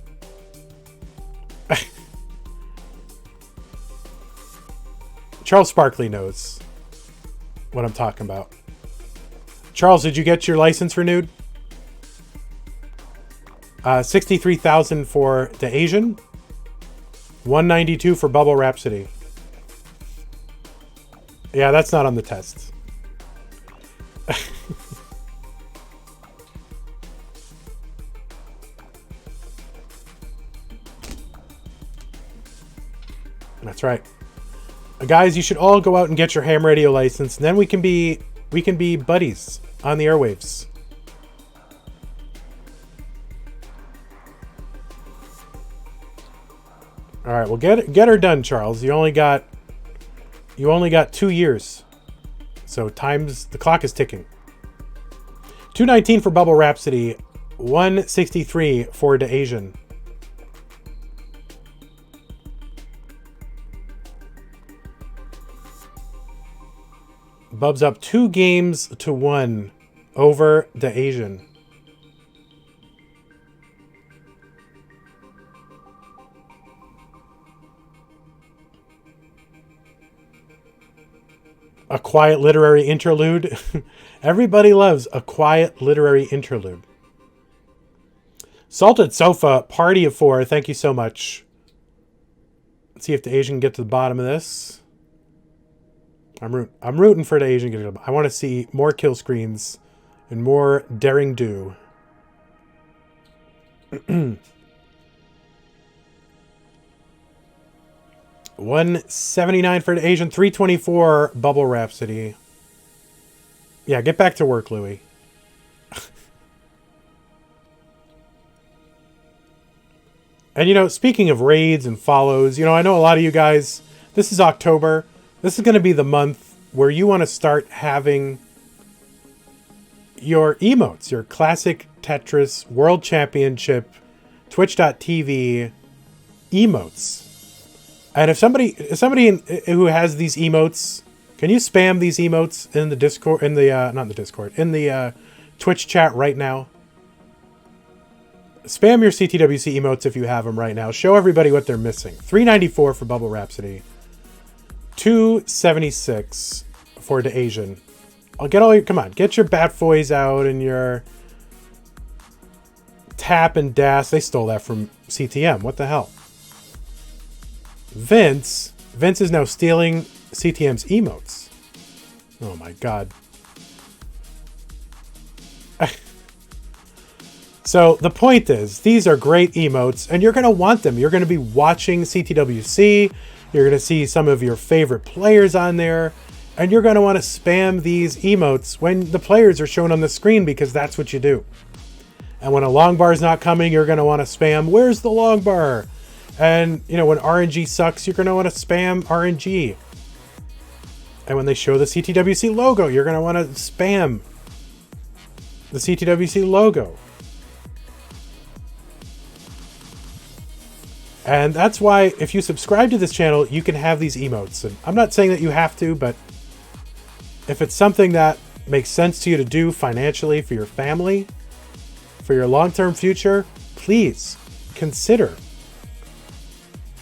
Charles Sparkley knows what I'm talking about. Charles, did you get your license renewed? 63,000 for DaAsiann. 192 for BubbleRhapsody. Yeah, that's not on the test. That's right. Guys, you should all go out and get your ham radio license, and then we can be buddies on the airwaves. All right, well get her done, Charles. You only got 2 years. So the clock is ticking. 219 for BubbleRhapsody, 163 for DaAsiann. Bub's up 2-1 over DaAsiann. A quiet literary interlude. Everybody loves a quiet literary interlude. Salted Sofa, Party of 4. Thank you so much. Let's see if DaAsiann can get to the bottom of this. I'm rooting for DaAsiann to get to the bottom. I want to see more kill screens and more daring do. 179 for DaAsiann, 324 BubbleRhapsody. Yeah, get back to work, Louie. And you know, speaking of raids and follows, you know, I know a lot of you guys, this is October. This is going to be the month where you want to start having your emotes, your classic Tetris World Championship Twitch.tv emotes. And if somebody who has these emotes, can you spam these emotes in the Discord, in the not the Discord, in the Twitch chat right now? Spam your CTWC emotes if you have them right now. Show everybody what they're missing. 394 for BubbleRhapsody. 276 for DaAsiann. I'll get all your, come on, get your Batfoys out and your Tap and Das. They stole that from CTM. What the hell? Vince is now stealing CTM's emotes. Oh my god. So the point is, these are great emotes and you're going to want them. You're going to be watching CTWC. You're going to see some of your favorite players on there. And you're going to want to spam these emotes when the players are shown on the screen, because that's what you do. And when a long bar is not coming, you're going to want to spam, where's the long bar? And, you know, when RNG sucks, you're going to want to spam RNG. And when they show the CTWC logo, you're going to want to spam the CTWC logo. And that's why if you subscribe to this channel, you can have these emotes. And I'm not saying that you have to, but if it's something that makes sense to you to do financially for your family, for your long-term future, please consider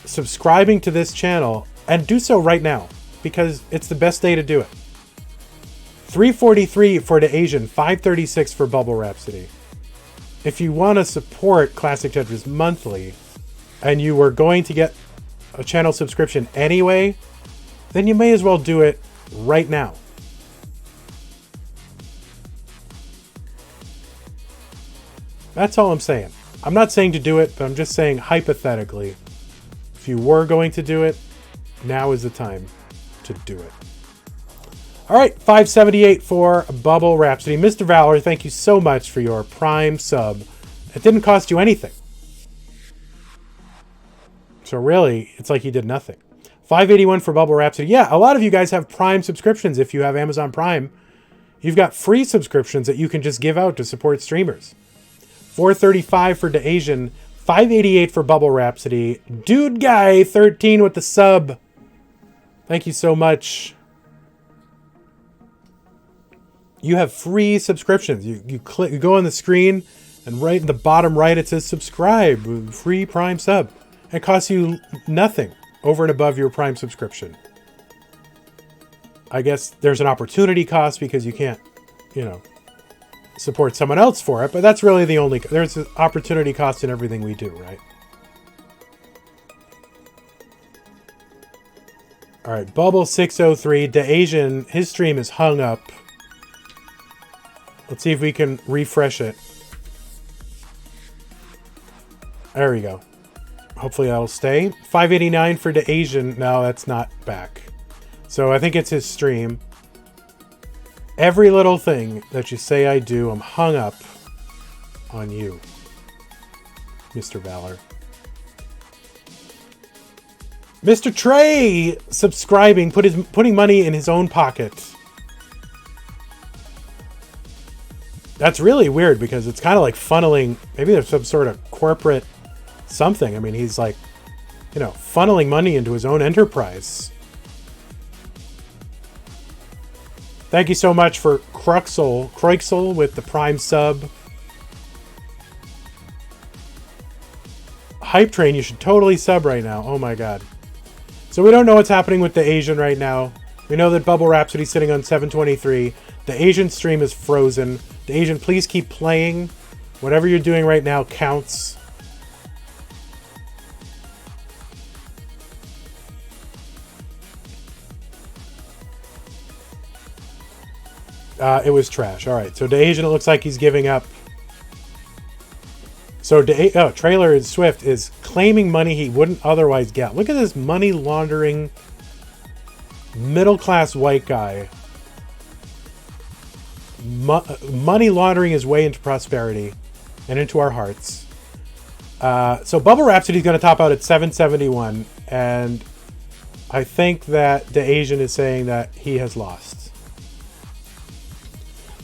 subscribing to this channel, and do so right now because it's the best day to do it. 343 for DaAsiann, 536 for BubbleRhapsody. If you want to support Classic Tetris Monthly and you were going to get a channel subscription anyway, then you may as well do it right now. That's all I'm saying. I'm not saying to do it, but I'm just saying hypothetically, if If you were going to do it, now is the time to do it. All right, 578 for BubbleRhapsody. Mr. Valor, thank you so much for your Prime sub. It didn't cost you anything. So really, it's like you did nothing. 581 for BubbleRhapsody. Yeah, a lot of you guys have Prime subscriptions. If you have Amazon Prime, you've got free subscriptions that you can just give out to support streamers. 435 for DaAsiann. 588 for BubbleRhapsody. Dude Guy 13 with the sub. Thank you so much. You have free subscriptions. You go on the screen, and right in the bottom right it says subscribe, free Prime sub. It costs you nothing over and above your Prime subscription. I guess there's an opportunity cost because you can't, support someone else for it, but that's really the only... There's an opportunity cost in everything we do, right? All right, Bubble603, DaAsiann, his stream is hung up. Let's see if we can refresh it. There we go. Hopefully that'll stay. 589 for DaAsiann. No, that's not back. So I think it's his stream. Every little thing that you say I do, I'm hung up on you, Mr. Valor. Mr. Trey subscribing, putting money in his own pocket. That's really weird because it's kind of like funneling. Maybe there's some sort of corporate something. I mean, he's like, funneling money into his own enterprise. Thank you so much for Croixel with the Prime sub. Hype Train, you should totally sub right now. Oh my god. So we don't know what's happening with DaAsiann right now. We know that BubbleRhapsody's sitting on 723. DaAsiann stream is frozen. DaAsiann, please keep playing. Whatever you're doing right now counts. It was trash. All right, so DaAsiann, it looks like he's giving up. So Trailer Swift is claiming money he wouldn't otherwise get. Look at this money laundering, middle-class white guy. Money laundering his way into prosperity and into our hearts. So BubbleRhapsody is going to top out at 771, and I think that DaAsiann is saying that he has lost.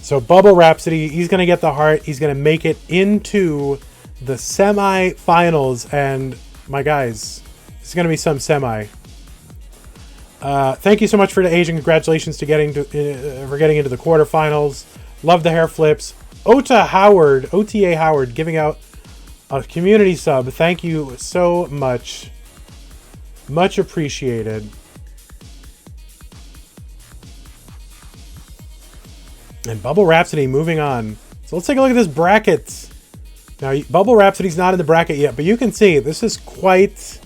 So BubbleRhapsody, he's going to get the heart. He's going to make it into the semi-finals, and my guys, it's going to be some semi. Thank you so much for DaAsiann. Congratulations to getting into the quarterfinals. Love the hair flips. OTA Howard giving out a community sub. Thank you so much. Much appreciated. And BubbleRhapsody moving on. So let's take a look at this bracket. Now, BubbleRhapsody's not in the bracket yet, but you can see this is quite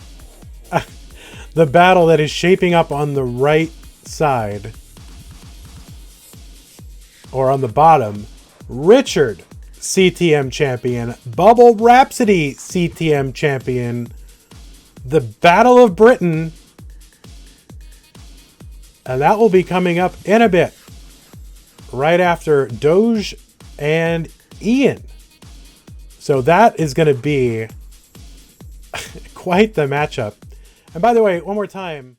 the battle that is shaping up on the right side. Or on the bottom. Richard, CTM champion. BubbleRhapsody, CTM champion. The Battle of Britain. And that will be coming up in a bit. Right after Doge and Ian. So that is going to be quite the matchup. And by the way, one more time.